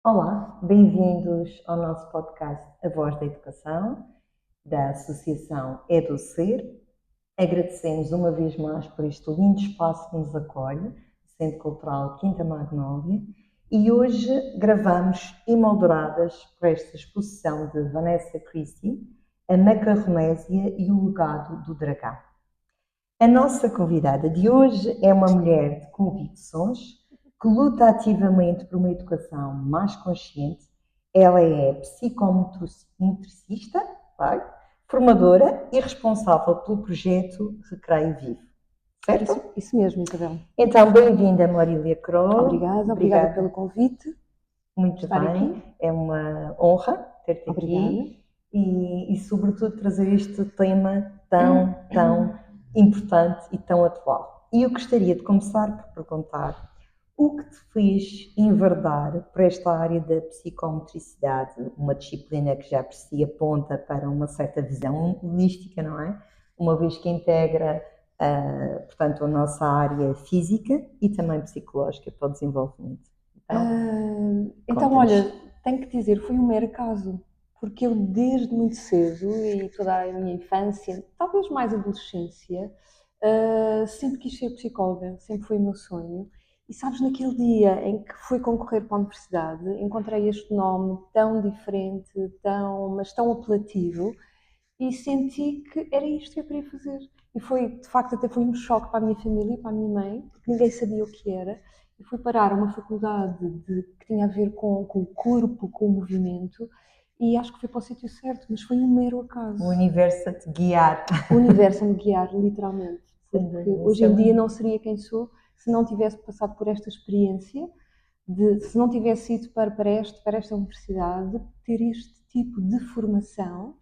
Olá, bem-vindos ao nosso podcast A Voz da Educação, da Associação EduSer. Agradecemos uma vez mais por este lindo espaço que nos acolhe, o Centro Cultural Quinta Magnólia, e hoje gravamos emolduradas por esta exposição de Vanessa Christie, A Macarronésia e o Legado do Dragão. A nossa convidada de hoje é uma mulher de convicções que luta ativamente por uma educação mais consciente. Ela é psicomotricista, formadora e responsável pelo projeto Recreio e Vivo. Certo? Isso mesmo, Isabel. Então, bem-vinda, Marília Kroll. Obrigada pelo convite. Muito bem, aqui. É uma honra ter-te aqui e, sobretudo, trazer este tema tão importante e tão atual. E eu gostaria de começar por perguntar o que te fez enverdar por esta área da psicomotricidade, uma disciplina que já por si aponta para uma certa visão holística, não é? Uma vez que integra, portanto, a nossa área física e também psicológica para o desenvolvimento. Então, olha, tenho que dizer, foi um mero caso, porque eu desde muito cedo e toda a minha infância, talvez mais adolescência, sempre quis ser psicóloga, sempre foi o meu sonho. E sabes, naquele dia em que fui concorrer para a universidade, encontrei este nome tão diferente, mas tão apelativo, e senti que era isto que eu queria fazer. E foi, de facto, até foi um choque para a minha família e para a minha mãe, porque ninguém sabia o que era. E fui parar a uma faculdade que tinha a ver com o corpo, com o movimento, e acho que foi para o sítio certo, mas foi um mero acaso. O universo a te guiar. O universo a me guiar, literalmente. Porque hoje em dia não seria quem sou se não tivesse passado por esta experiência, se não tivesse ido para esta universidade, ter este tipo de formação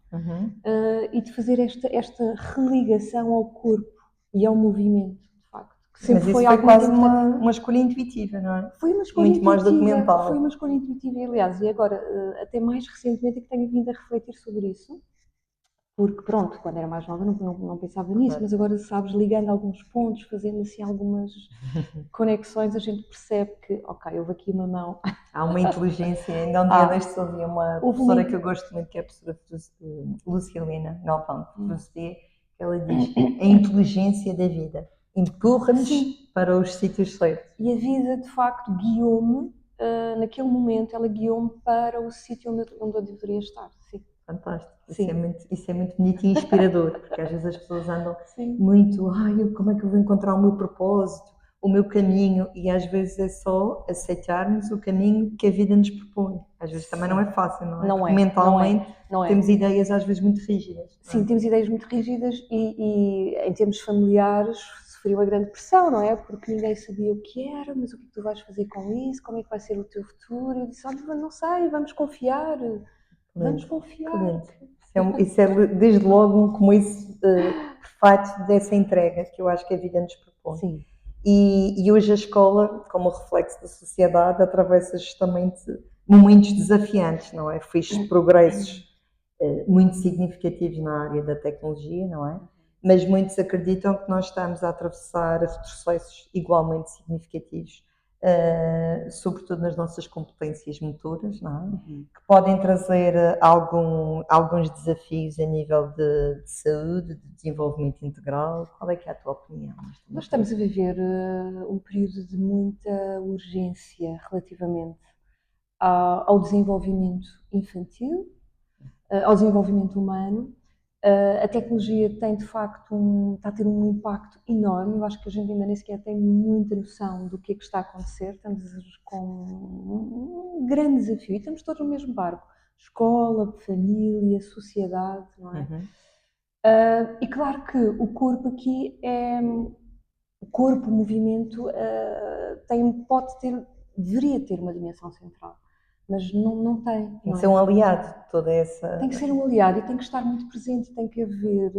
e de fazer esta religação ao corpo e ao movimento, de facto. Que sempre mas foi isso foi quase uma escolha intuitiva, não é? Foi uma escolha muito mais documentada. Foi uma escolha intuitiva, aliás, e agora, até mais recentemente, é que tenho vindo a refletir sobre isso. Porque, pronto, quando era mais nova não pensava nisso, mas agora, sabes, ligando alguns pontos, fazendo assim algumas conexões, a gente percebe que, ok, houve aqui uma mão. Há uma inteligência, ainda um dia destes ouvi uma professora que eu gosto muito, que é a professora Lucilena Galvão, de filosofia, que ela diz, a inteligência da vida empurra-nos para os sítios certos. E a vida, de facto, guiou-me, naquele momento, ela guiou-me para o sítio onde eu deveria estar, sim. Fantástico, isso é muito bonito e inspirador, porque às vezes as pessoas andam muito, como é que eu vou encontrar o meu propósito, o meu caminho, e às vezes é só aceitarmos o caminho que a vida nos propõe. Às vezes também não é fácil, não é? Porque mentalmente temos ideias às vezes muito rígidas. Sim, temos ideias muito rígidas e em termos familiares sofri uma grande pressão, não é? Porque ninguém sabia o que era, mas o que tu vais fazer com isso, como é que vai ser o teu futuro? Eu disse, olha, não sei, vamos confiar. Vamos confiar. Isso é desde logo um começo perfeito dessa entrega que eu acho que a vida nos propõe. Sim. E hoje a escola, como reflexo da sociedade, atravessa justamente momentos desafiantes, não é? Fiz progressos muito significativos na área da tecnologia, não é? Mas muitos acreditam que nós estamos a atravessar retrocessos igualmente significativos, sobretudo nas nossas competências motoras, não é? Que podem trazer alguns desafios a nível de saúde, de desenvolvimento integral. Qual é que é a tua opinião? Nós estamos a viver um período de muita urgência relativamente ao desenvolvimento infantil, ao desenvolvimento humano. A tecnologia tem, de facto, está a ter um impacto enorme. Eu acho que a gente ainda nem sequer tem muita noção do que é que está a acontecer. Estamos com um grande desafio e estamos todos no mesmo barco. Escola, família, sociedade, não é? E claro que o corpo aqui o corpo, o movimento, deveria ter uma dimensão central, mas não tem. Tem que ser um aliado de toda essa... Tem que ser um aliado e tem que estar muito presente, tem que haver...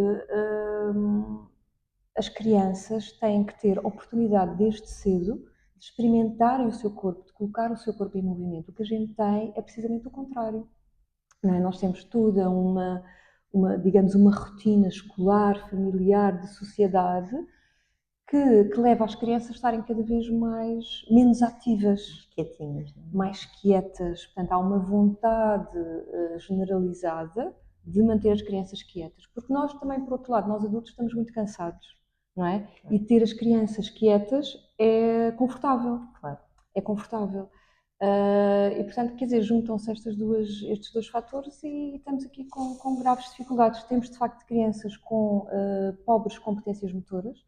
as crianças têm que ter oportunidade desde cedo de experimentarem o seu corpo, de colocar o seu corpo em movimento. O que a gente tem é precisamente o contrário. Não é? Nós temos toda digamos, uma rotina escolar, familiar, de sociedade, que leva as crianças a estarem cada vez menos ativas, Quietinhas, não é? mais quietas. Portanto, há uma vontade generalizada de manter as crianças quietas. Porque nós também, por outro lado, nós adultos estamos muito cansados, não é? E ter as crianças quietas é confortável. Claro. É confortável. E, portanto, quer dizer, juntam-se estes dois fatores e estamos aqui com graves dificuldades. Temos, de facto, crianças com pobres competências motoras.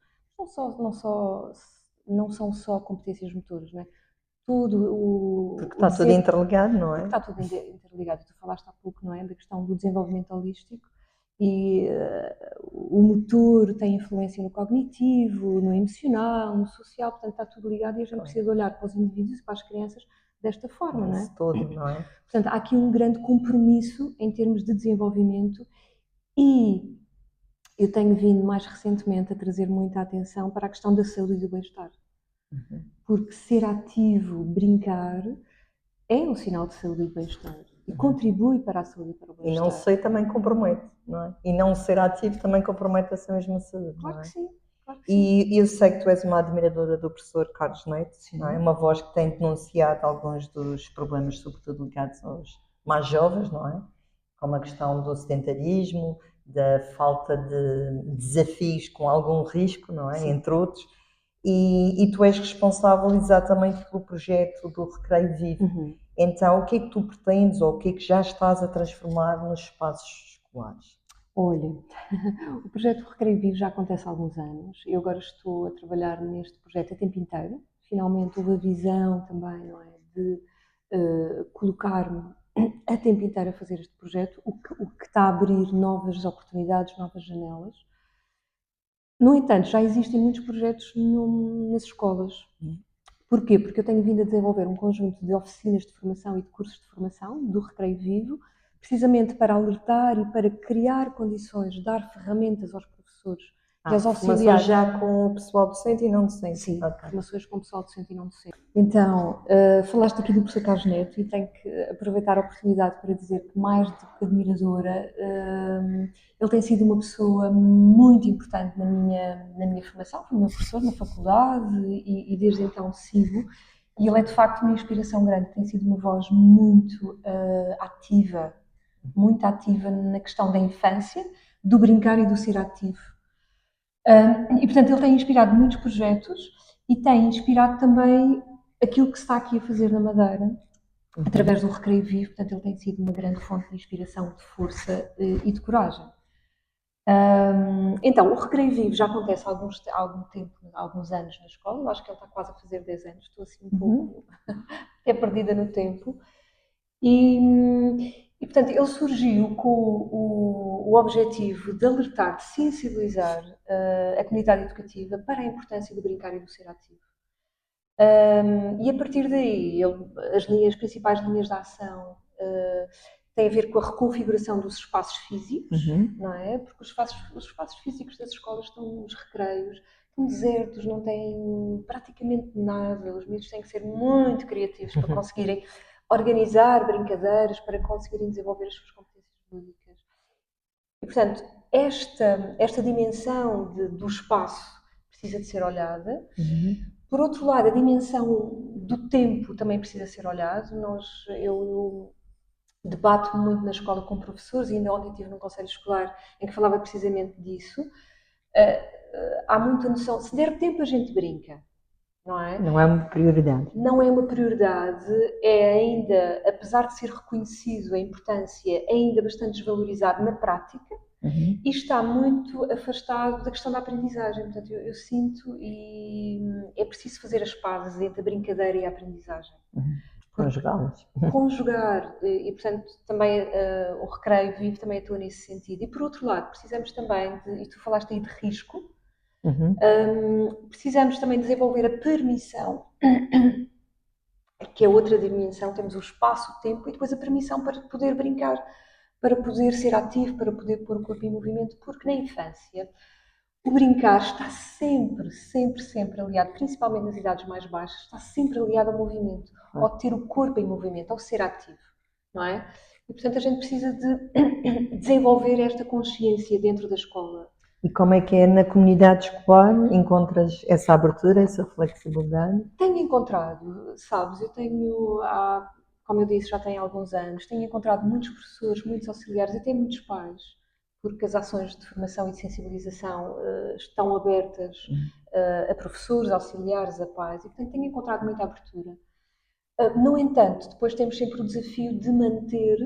Não são só competências motoras, não é? Porque está tudo interligado, não é? Está tudo interligado. Tu falaste há pouco, não é? Da questão do desenvolvimento holístico e o motor tem influência no cognitivo, no emocional, no social, portanto está tudo ligado e a gente precisa olhar para os indivíduos e para as crianças desta forma, não é? Todo, não é? Portanto, há aqui um grande compromisso em termos de desenvolvimento e eu tenho vindo mais recentemente a trazer muita atenção para a questão da saúde e do bem-estar. Porque ser ativo, brincar, é um sinal de saúde e de bem-estar e contribui para a saúde e para o bem-estar. E não ser também compromete, não é? E não ser ativo também compromete essa mesma saúde, Claro não é? que sim. Claro que sim. E eu sei que tu és uma admiradora do professor Carlos Neto, não é? Uma voz que tem denunciado alguns dos problemas, sobretudo ligados aos mais jovens, não é? Como a questão do sedentarismo, da falta de desafios com algum risco, não é? Sim. Entre outros. E tu és responsável exatamente pelo projeto do Recreio Vivo. Então, o que é que tu pretendes ou o que é que já estás a transformar nos espaços escolares? Olha, o projeto Recreio Vivo já acontece há alguns anos. Eu agora estou a trabalhar neste projeto a tempo inteiro. Finalmente houve a visão também, não é, de colocar-me a tempo inteiro a fazer este projeto, o que está a abrir novas oportunidades, novas janelas. No entanto, já existem muitos projetos nas escolas. Porquê? Porque eu tenho vindo a desenvolver um conjunto de oficinas de formação e de cursos de formação do Recreio Vivo, precisamente para alertar e para criar condições, dar ferramentas aos professores e aos auxiliares. Já com o pessoal docente e não docente? Sim, formações com o pessoal docente e não docente. Então, falaste aqui do professor Carlos Neto e tenho que aproveitar a oportunidade para dizer que, mais do que admiradora, ele tem sido uma pessoa muito importante na minha formação. Foi meu professor na faculdade e desde então sigo. E ele é, de facto, uma inspiração grande. Tem sido uma voz muito ativa na questão da infância, do brincar e do ser ativo. E, portanto, ele tem inspirado muitos projetos e tem inspirado também aquilo que se está aqui a fazer na Madeira, através do Recreio Vivo. Portanto, ele tem sido uma grande fonte de inspiração, de força e de coragem. Então, o Recreio Vivo já acontece há algum tempo, há alguns anos na escola. Eu acho que ele está quase a fazer 10 anos. Estou assim um pouco perdida no tempo. E, portanto, ele surgiu com o objetivo de alertar, de sensibilizar a comunidade educativa para a importância do brincar e do ser ativo. E a partir daí, as principais linhas de ação têm a ver com a reconfiguração dos espaços físicos, não é? Porque os espaços físicos das escolas estão nos recreios, estão desertos, não têm praticamente nada. Os miúdos têm que ser muito criativos para conseguirem organizar brincadeiras, para conseguirem desenvolver as suas competências lúdicas. E, portanto, esta dimensão do espaço precisa de ser olhada. Por outro lado, a dimensão do tempo também precisa ser olhada. Eu debato muito na escola com professores e ainda ontem estive num conselho escolar em que falava precisamente disso. Há muita noção, se der tempo a gente brinca. Não é? Não é uma prioridade. Não é uma prioridade, é ainda, apesar de ser reconhecido a importância, é ainda bastante desvalorizado na prática e está muito afastado da questão da aprendizagem. Portanto, eu sinto e é preciso fazer as pazes entre a brincadeira e a aprendizagem. Conjugá-las. Conjugar, e portanto também o Recreio Vivo também atua nesse sentido. E por outro lado, precisamos também, e tu falaste aí de risco, precisamos também desenvolver a permissão, que é outra dimensão. Temos o espaço, o tempo e depois a permissão para poder brincar, para poder ser ativo, para poder pôr o corpo em movimento, porque na infância o brincar está sempre, sempre, sempre aliado, principalmente nas idades mais baixas, está sempre aliado ao movimento, ao ter o corpo em movimento, ao ser ativo, não é? E portanto a gente precisa de desenvolver esta consciência dentro da escola. E como é que é na comunidade escolar? Encontras essa abertura, essa flexibilidade? Tenho encontrado, sabes, como eu disse, já tenho alguns anos, tenho encontrado muitos professores, muitos auxiliares, até muitos pais, porque as ações de formação e de sensibilização estão abertas a professores, auxiliares, a pais, e portanto tenho encontrado muita abertura. No entanto, depois temos sempre o desafio de manter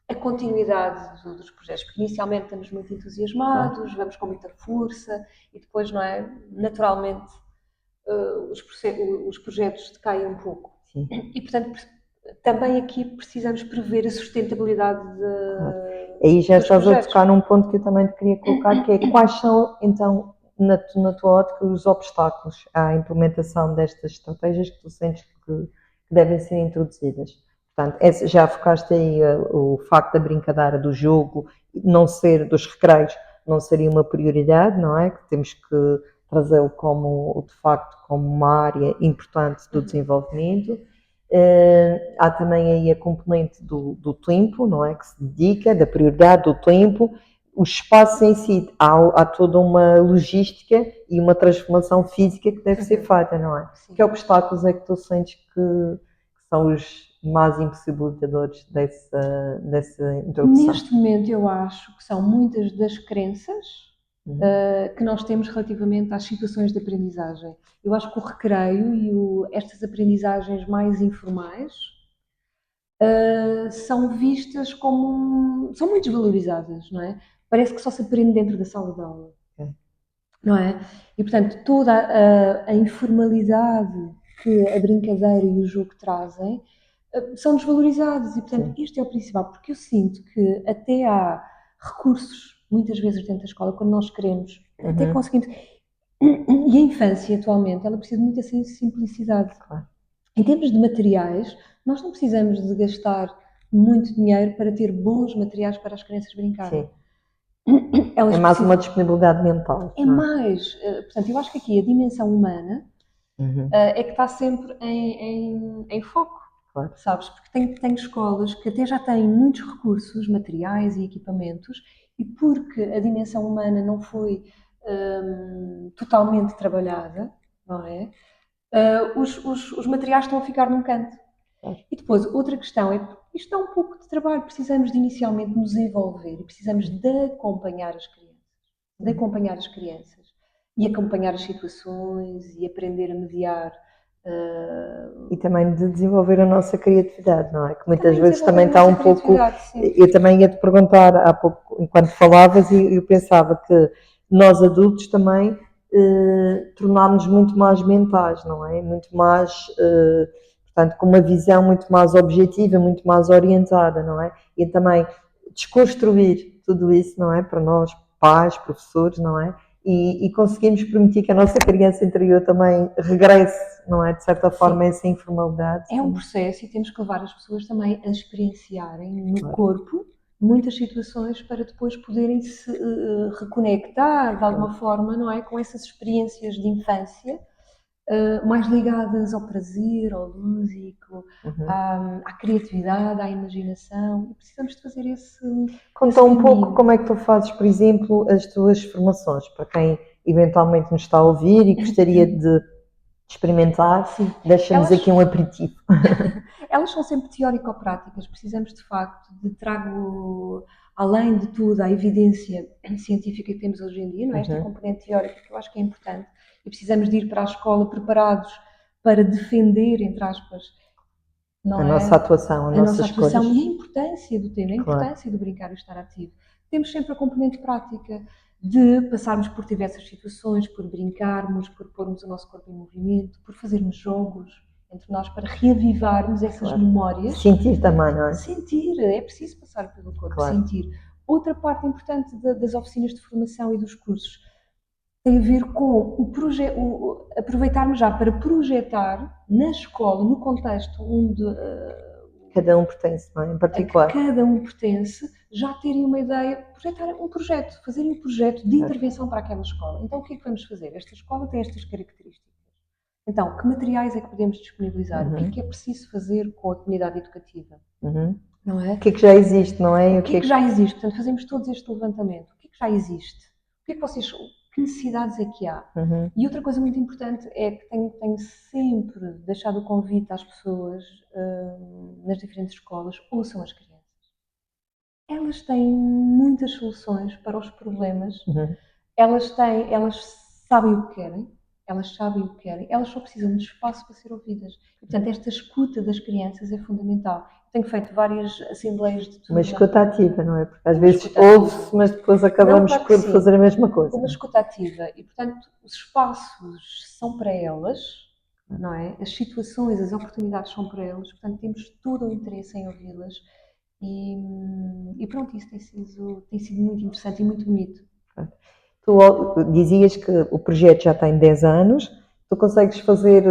a continuidade dos projetos, porque inicialmente estamos muito entusiasmados, vamos com muita força e depois, não é? Naturalmente, os projetos decaem um pouco. Sim. E, portanto, também aqui precisamos prever a sustentabilidade Aí já dos estás projetos. a tocar num ponto que eu também te queria colocar, que é quais são, então, na tua ótica, os obstáculos à implementação destas estratégias que tu sentes que devem ser introduzidas? Portanto, já focaste aí o facto da brincadeira, do jogo, não ser, dos recreios, não seria uma prioridade, não é? Que temos que trazê-lo como, de facto, como uma área importante do desenvolvimento. Há também aí a componente do tempo, não é? Que se dedica, da prioridade do tempo, o espaço em si, há toda uma logística e uma transformação física que deve ser feita, não é? Sim. Que obstáculos é que tu sentes que são os mais impossibilitadores dessa introdução? Neste momento eu acho que são muitas das crenças que nós temos relativamente às situações de aprendizagem. Eu acho que o recreio e estas aprendizagens mais informais são vistas como... são muito desvalorizadas, não é? Parece que só se aprende dentro da sala de aula, não é? E, portanto, toda a informalidade que a brincadeira e o jogo trazem são desvalorizados e, portanto, este é o principal, porque eu sinto que até há recursos, muitas vezes dentro da escola, quando nós queremos, até conseguimos... E a infância, atualmente, ela precisa de muita simplicidade. Claro. Em termos de materiais, nós não precisamos de gastar muito dinheiro para ter bons materiais para as crianças brincarem. Sim. É mais uma disponibilidade mental. É mais, portanto, eu acho que aqui a dimensão humana é que está sempre em foco, claro. Sabes? Porque tem escolas que até já têm muitos recursos, materiais e equipamentos, e porque a dimensão humana não foi totalmente trabalhada, não é? Os materiais estão a ficar num canto. E depois, outra questão é, isto dá um pouco de trabalho, precisamos de inicialmente nos envolver e precisamos de acompanhar as crianças, e acompanhar as situações e aprender a mediar. E também de desenvolver a nossa criatividade, não é? Que muitas vezes também está um pouco... Eu também ia-te perguntar há pouco, enquanto falavas, e eu pensava que nós adultos também tornámos-nos muito mais mentais, não é? Muito mais... portanto, com uma visão muito mais objetiva, muito mais orientada, não é? E também desconstruir tudo isso, não é? Para nós, pais, professores, não é? E conseguimos permitir que a nossa criança interior também regresse, não é? De certa forma, a essa informalidade. É um processo e temos que levar as pessoas também a experienciarem no corpo muitas situações para depois poderem se reconectar de alguma forma, não é? Com essas experiências de infância mais ligadas ao prazer, ao lúdico, à criatividade, à imaginação. E precisamos de fazer esse... Conta um pouco como é que tu fazes, por exemplo, as tuas formações, para quem eventualmente nos está a ouvir e gostaria de experimentar. Deixa-nos aqui um aperitivo. Elas são sempre teórico-práticas. Precisamos, de facto, de trago, além de tudo, a evidência científica que temos hoje em dia, não é? Esta componente teórica que eu acho que é importante. E precisamos de ir para a escola preparados para defender, entre aspas, a nossa atuação, a nossa atuação e a importância do tema, a importância do brincar e estar ativo. Temos sempre a componente prática de passarmos por diversas situações, por brincarmos, por pormos o nosso corpo em movimento, por fazermos jogos entre nós para reavivarmos essas memórias. Sentir também, não é? Sentir, é preciso passar pelo corpo, sentir. Outra parte importante das oficinas de formação e dos cursos tem a ver com aproveitarmos já para projetar na escola, no contexto onde cada um pertence, não é? Em particular. Cada um pertence, já terem uma ideia, projetar um projeto, fazerem um projeto de intervenção para aquela escola. Então, o que é que vamos fazer? Esta escola tem estas características. Então, que materiais é que podemos disponibilizar? O que é preciso fazer com a comunidade educativa? Não é? O que é que já existe, não é? O que é que já existe? Portanto, fazemos todos este levantamento. O que é que já existe? que é que vocês, que necessidades é que há? Uhum. E outra coisa muito importante é que tenho sempre deixado o convite às pessoas nas diferentes escolas, ouçam as crianças. Elas têm muitas soluções para os problemas. Uhum. Elas sabem o que querem, elas só precisam de espaço para ser ouvidas. E, portanto, esta escuta das crianças é fundamental. Tenho feito várias assembleias de turma. Uma escuta ativa, não é? Porque às Uma vezes escuta ativa. ouve-se, mas depois acabamos Não, claro que por sim. fazer a mesma coisa. Uma escuta ativa. E, portanto, os espaços são para elas, não é? As situações, as oportunidades são para elas. Portanto, temos todo o interesse em ouvi-las. E pronto, isso tem sido muito interessante e muito bonito. Tu dizias que o projeto já tem 10 anos, tu consegues fazer,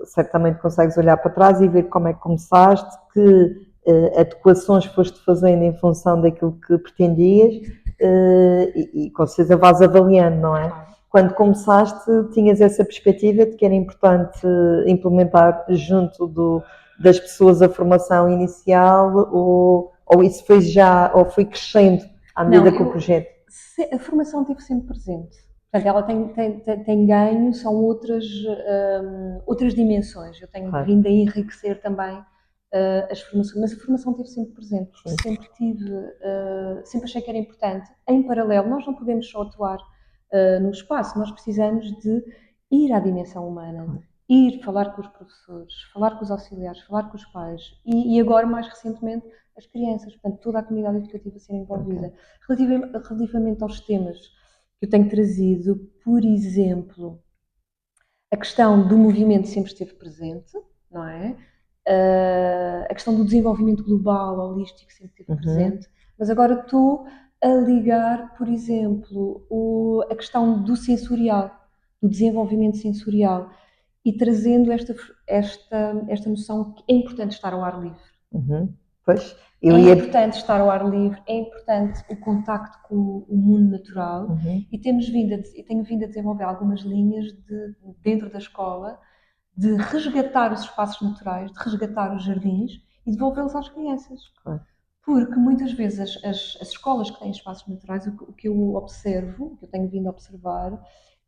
certamente consegues olhar para trás e ver como é que começaste, que adequações foste fazendo em função daquilo que pretendias e com certeza vais avaliando, não é? Claro. Quando começaste, tinhas essa perspectiva de que era importante implementar junto das pessoas a formação inicial ou isso foi ou foi crescendo à medida que o projeto... A formação esteve sempre presente. Portanto, ela tem ganho, são outras dimensões. Eu tenho vindo a enriquecer também as formações, mas a formação esteve sempre presente. Sempre achei que era importante. Em paralelo, nós não podemos só atuar no espaço, nós precisamos de ir à dimensão humana, ir falar com os professores, falar com os auxiliares, falar com os pais e agora, mais recentemente, as crianças, portanto, toda a comunidade educativa ser envolvida. Relativamente aos temas que eu tenho trazido, por exemplo, a questão do movimento sempre esteve presente, não é? A questão do desenvolvimento global, holístico, sempre esteve presente, mas agora estou a ligar, por exemplo, a questão do sensorial, do desenvolvimento sensorial e trazendo esta noção que é importante estar ao ar livre. Pois, importante estar ao ar livre, é importante o contacto com o mundo natural e tenho vindo a desenvolver algumas linhas dentro da escola de resgatar os espaços naturais, de resgatar os jardins e devolvê-los às crianças. Porque muitas vezes as escolas que têm espaços naturais, o que eu observo, o que eu tenho vindo a observar,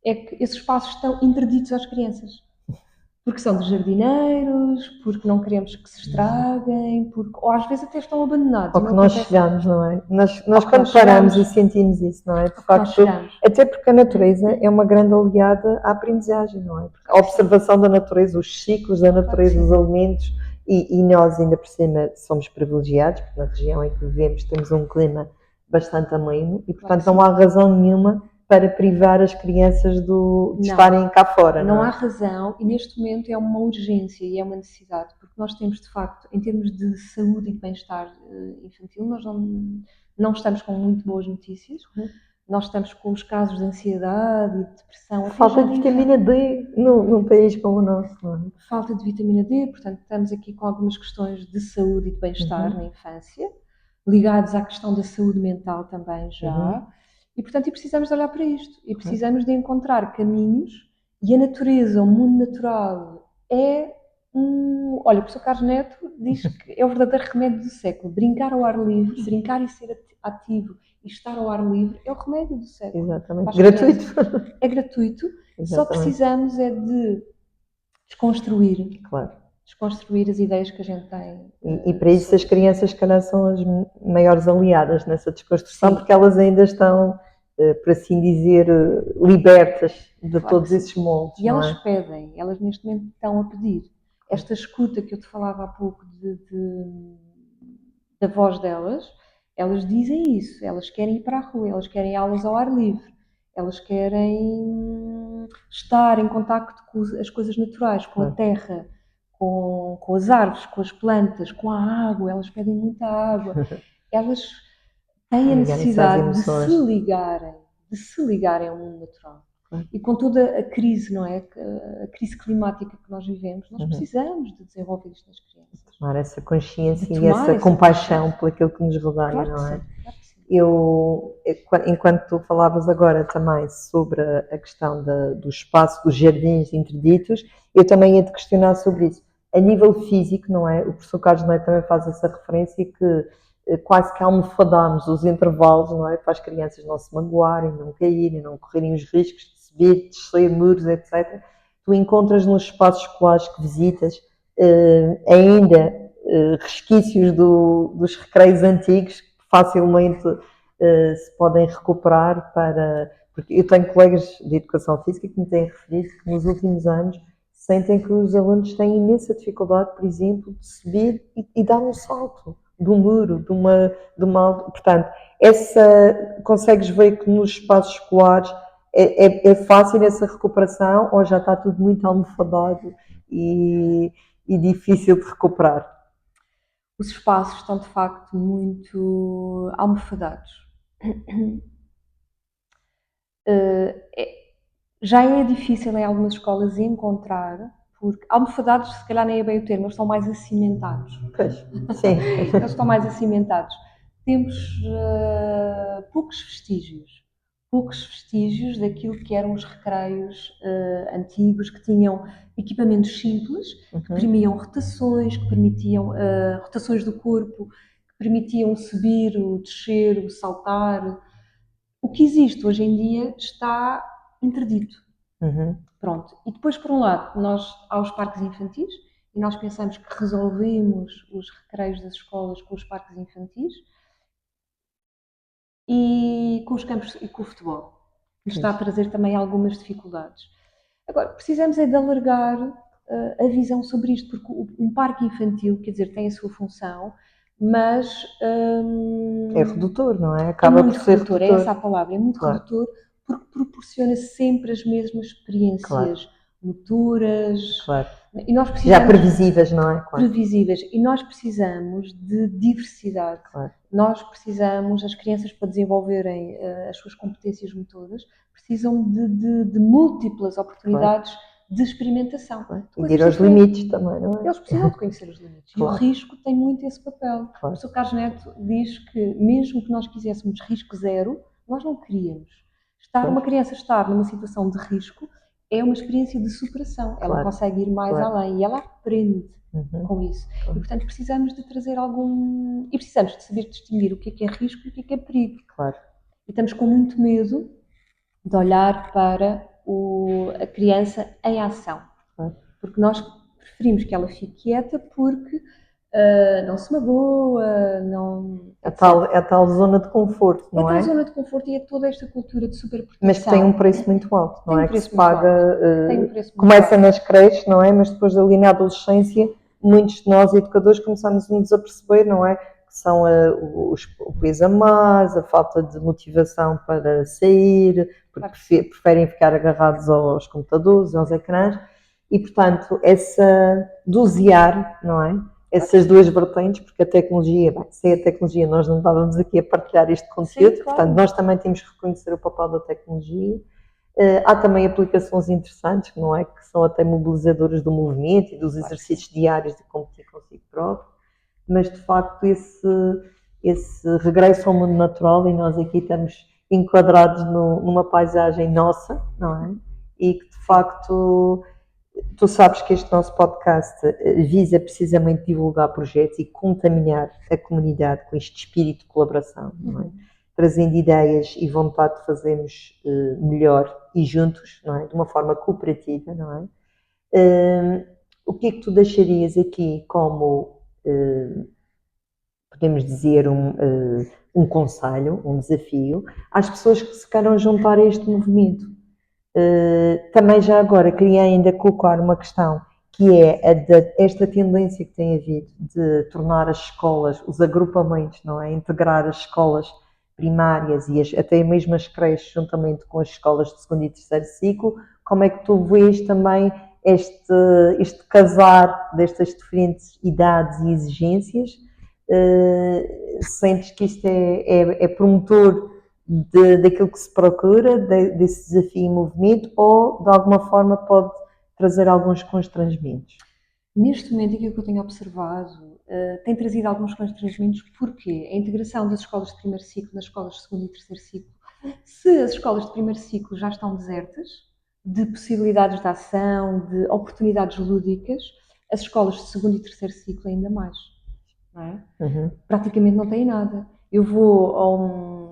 é que esses espaços estão interditos às crianças. Porque são de jardineiros, porque não queremos que se estraguem, ou às vezes até estão abandonados. Ou que nós chegamos, não é? Nós quando paramos e sentimos isso, não é? De facto, até porque a natureza é uma grande aliada à aprendizagem, não é? Porque a observação da natureza, os ciclos da natureza, os alimentos, e nós ainda por cima somos privilegiados, porque na região em que vivemos temos um clima bastante ameno e portanto não há razão nenhuma para privar as crianças de estarem cá fora. Não há razão e neste momento é uma urgência e é uma necessidade, porque nós temos de facto, em termos de saúde e de bem-estar infantil, nós não estamos com muito boas notícias. Nós estamos com os casos de ansiedade e de depressão. Falta de vitamina D num país como o nosso, não é? Falta de vitamina D, portanto estamos aqui com algumas questões de saúde e de bem-estar na infância, ligados à questão da saúde mental também já. E, portanto, precisamos de olhar para isto. E precisamos de encontrar caminhos. E a natureza, o mundo natural, é Olha, o professor Carlos Neto diz que é o verdadeiro remédio do século. Brincar ao ar livre, brincar e ser ativo e estar ao ar livre é o remédio do século. Exatamente. Gratuito. É gratuito. Só precisamos é de desconstruir. Claro. Desconstruir as ideias que a gente tem. E para isso as crianças, se calhar, são as maiores aliadas nessa desconstrução, porque elas ainda estão, por assim dizer, libertas de todos esses moldes. E elas pedem, elas neste momento estão a pedir. Esta escuta que eu te falava há pouco da voz delas, elas dizem isso, elas querem ir para a rua, elas querem aulas ao ar livre, elas querem estar em contacto com as coisas naturais, com a terra, com as árvores, com as plantas, com a água, elas pedem muita água, elas têm a necessidade de se ligarem ao mundo natural. E com toda a crise, não é? A crise climática que nós vivemos, nós precisamos de desenvolver isto nas crianças. Tomar essa consciência e essa compaixão por aquilo que nos rodeia, não é? Eu, enquanto tu falavas agora também sobre a questão do espaço, dos jardins interditos, eu também ia te questionar sobre isso. A nível físico, não é? O professor Carlos Neto também faz essa referência que quase que almofadámos os intervalos, não é? Para as crianças não se magoarem, não caírem, não correrem os riscos de subir, descer muros, etc. Tu encontras nos espaços escolares que visitas ainda resquícios dos recreios antigos que facilmente se podem recuperar para... Porque eu tenho colegas de educação física que me têm referido que nos últimos anos sentem que os alunos têm imensa dificuldade, por exemplo, de subir e dar um salto de um muro, portanto, consegues ver que nos espaços escolares é fácil essa recuperação ou já está tudo muito almofadado e difícil de recuperar? Os espaços estão de facto muito almofadados. Já é difícil em algumas escolas encontrar, porque almofadados se calhar nem é bem o termo, eles estão mais acimentados. Pois, sim. Eles estão mais acimentados. Temos poucos vestígios daquilo que eram os recreios antigos, que tinham equipamentos simples, que permitiam rotações, que permitiam rotações do corpo, que permitiam subir, descer, saltar. O que existe hoje em dia está interdito. Pronto. E depois, por um lado, há os parques infantis, e nós pensamos que resolvemos os recreios das escolas com os parques infantis e com os campos e com o futebol, que nos está a trazer também algumas dificuldades. Agora, precisamos é de alargar a visão sobre isto, porque um parque infantil, quer dizer, tem a sua função, mas... é redutor, não é? Acaba por ser redutor. É essa a palavra, é muito redutor, porque proporciona sempre as mesmas experiências motoras. Claro. E nós precisamos, já previsíveis, não é? Claro. Previsíveis. E nós precisamos de diversidade. Claro. Nós precisamos, as crianças para desenvolverem as suas competências motoras, precisam de múltiplas oportunidades de experimentação. Claro. E de ir aos limites também, não é? Eles precisam de conhecer os limites. Claro. E o risco tem muito esse papel. Claro. O Sr. Carlos Neto diz que mesmo que nós quiséssemos risco zero, nós não queríamos. Uma criança estar numa situação de risco é uma experiência de superação. Ela consegue ir mais além e ela aprende com isso. E, portanto, precisamos de trazer algum... E precisamos de saber distinguir o que é risco e o que é perigo. Claro. E estamos com muito medo de olhar para a criança em ação. Claro. Porque nós preferimos que ela fique quieta porque não se magoa, não... É a tal zona de conforto, não é? É a tal zona de conforto e é toda esta cultura de superproteção. Mas que tem um preço muito alto, não é? Que se paga... começa nas creches, não é? Mas depois ali na adolescência, muitos de nós educadores começamos a nos aperceber, não é? Que são o peso a mais, a falta de motivação para sair, porque preferem ficar agarrados aos computadores, aos ecrãs, e portanto, essa dosear, não é? Essas duas vertentes, porque a tecnologia, sem a tecnologia nós não estávamos aqui a partilhar este conteúdo, portanto nós também temos que reconhecer o papel da tecnologia. Há também aplicações interessantes, não é? Que são até mobilizadoras do movimento e dos exercícios diários de competir consigo próprio, mas de facto esse regresso ao mundo natural, e nós aqui estamos enquadrados numa paisagem nossa, não é? E que de facto... Tu sabes que este nosso podcast visa precisamente divulgar projetos e contaminar a comunidade com este espírito de colaboração, não é? Trazendo ideias e vontade de fazermos melhor e juntos, não é? De uma forma cooperativa, não é? O que é que tu deixarias aqui como, podemos dizer, um conselho, um desafio, às pessoas que se queiram juntar a este movimento? Também já agora queria ainda colocar uma questão, que é esta tendência que tem havido de tornar as escolas, os agrupamentos, não é? Integrar as escolas primárias e até mesmo as creches juntamente com as escolas de segundo e terceiro ciclo. Como é que tu vês também este casar destas diferentes idades e exigências? Sentes que isto é promotor daquilo que se procura, desse desafio em movimento, ou de alguma forma pode trazer alguns constrangimentos? Neste momento, aquilo que eu tenho observado tem trazido alguns constrangimentos, porque a integração das escolas de primeiro ciclo nas escolas de segundo e terceiro ciclo, se as escolas de primeiro ciclo já estão desertas de possibilidades de ação, de oportunidades lúdicas, as escolas de segundo e terceiro ciclo ainda mais. não é? Praticamente não têm nada. Eu vou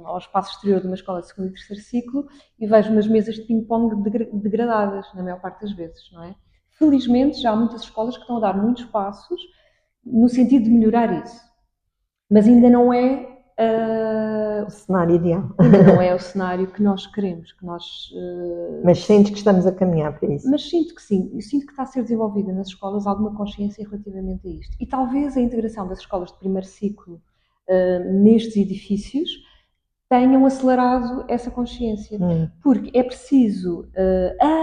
ao espaço exterior de uma escola de segundo e terceiro ciclo e vejo umas mesas de ping-pong degradadas, na maior parte das vezes, não é? Felizmente, já há muitas escolas que estão a dar muitos passos no sentido de melhorar isso. Mas ainda não é o cenário ideal. Ainda não é o cenário que nós queremos, que nós... Mas sentes que estamos a caminhar para isso? Mas sinto que sim, eu sinto que está a ser desenvolvida nas escolas alguma consciência relativamente a isto. E talvez a integração das escolas de primeiro ciclo nestes edifícios tenham acelerado essa consciência. Porque é preciso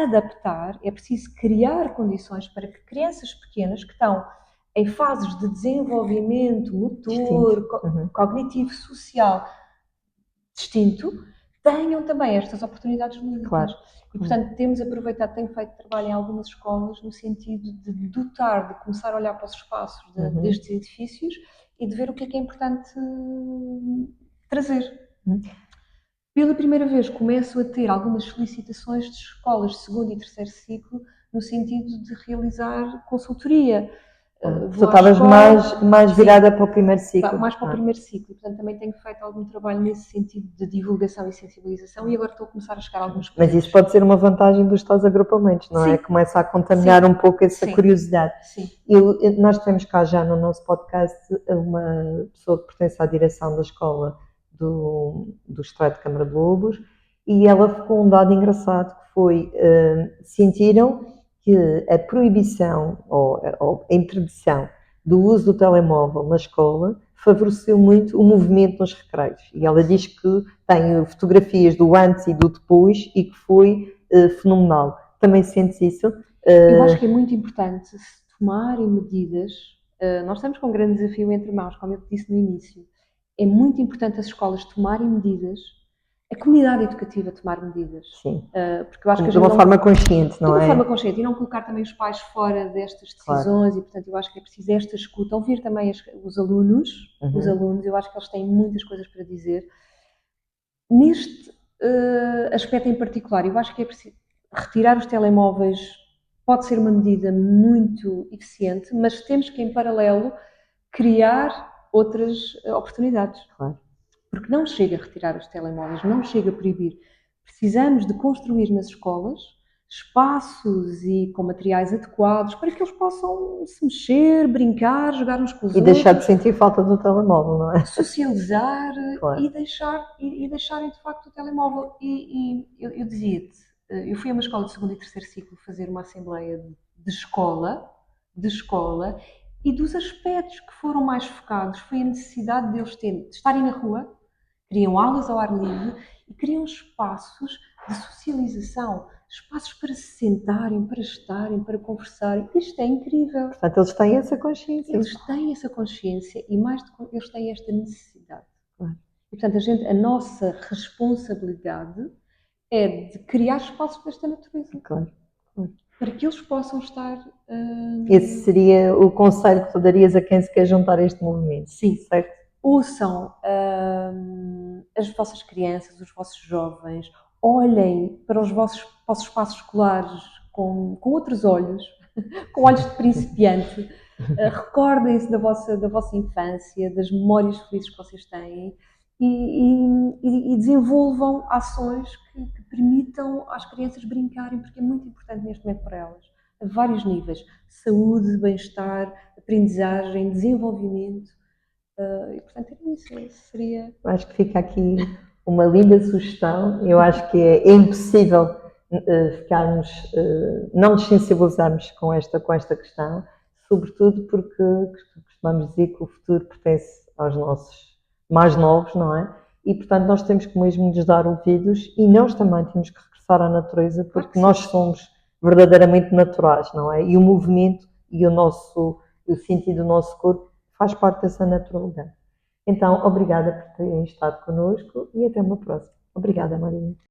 adaptar, é preciso criar condições para que crianças pequenas que estão em fases de desenvolvimento motor, cognitivo, social distinto, tenham também estas oportunidades únicas. Claro. E, portanto, temos aproveitado, tenho feito trabalho em algumas escolas no sentido de dotar, de começar a olhar para os espaços destes edifícios e de ver o que é importante trazer. Pela primeira vez começo a ter algumas solicitações de escolas de segundo e terceiro ciclo no sentido de realizar consultoria. Tu estavas mais virada para o primeiro ciclo. Mais para o primeiro ciclo. Portanto, também tenho feito algum trabalho nesse sentido de divulgação e sensibilização e agora estou a começar a chegar a alguns pontos. Mas isso pode ser uma vantagem dos tais agrupamentos, não é? Começa a contaminar um pouco essa curiosidade. Sim. Nós temos cá já no nosso podcast uma pessoa que pertence à direção da escola do Estreito de Câmara de Lobos e ela ficou um dado engraçado que foi, sentiram que a proibição ou a interdição do uso do telemóvel na escola favoreceu muito o movimento nos recreios. E ela diz que tem fotografias do antes e do depois e que foi fenomenal. Também sentes isso? Eu acho que é muito importante se tomarem medidas. Nós estamos com um grande desafio entre mãos, como eu te disse no início. É muito importante as escolas tomarem medidas, a comunidade educativa tomar medidas. Sim. Porque eu acho que de uma forma consciente, não é? De uma forma consciente e não colocar também os pais fora destas decisões e, portanto, eu acho que é preciso esta escuta, ouvir também os alunos, eu acho que eles têm muitas coisas para dizer. Neste aspecto em particular, eu acho que é preciso retirar os telemóveis, pode ser uma medida muito eficiente, mas temos que, em paralelo, criar outras oportunidades. Claro. Porque não chega a retirar os telemóveis, não chega a proibir. Precisamos de construir nas escolas espaços e com materiais adequados para que eles possam se mexer, brincar, jogar uns com os outros. E deixar de sentir falta do telemóvel, não é? Socializar e deixarem de facto o telemóvel. E eu dizia-te, eu fui a uma escola de segundo e terceiro ciclo fazer uma assembleia de escola, e dos aspectos que foram mais focados foi a necessidade deles de estarem na rua, queriam aulas ao ar livre e queriam espaços de socialização, espaços para se sentarem, para estarem, para conversarem. Isto é incrível. Portanto, eles têm essa consciência. Eles têm essa consciência e mais do que eles têm esta necessidade. E, portanto, a nossa responsabilidade é de criar espaços desta natureza. Claro. Para que eles possam estar... Esse seria o conselho que tu darias a quem se quer juntar a este movimento. Sim. Certo? Ouçam as vossas crianças, os vossos jovens, olhem para os vossos espaços escolares com outros olhos, com olhos de principiante, recordem-se da vossa infância, das memórias felizes que vocês têm e desenvolvam ações que permitam às crianças brincarem, porque é muito importante neste momento para elas, a vários níveis, saúde, bem-estar, aprendizagem, desenvolvimento. E, portanto, é isso seria... Acho que fica aqui uma linda sugestão. Eu acho que é impossível não nos sensibilizarmos com esta questão, sobretudo porque costumamos dizer que o futuro pertence aos nossos mais novos, não é? E, portanto, nós temos que mesmo nos dar ouvidos e nós também temos que regressar à natureza porque nós somos verdadeiramente naturais, não é? E o movimento e o sentido do nosso corpo faz parte dessa naturalidade. Então, obrigada por terem estado connosco e até uma próxima. Obrigada, Marina.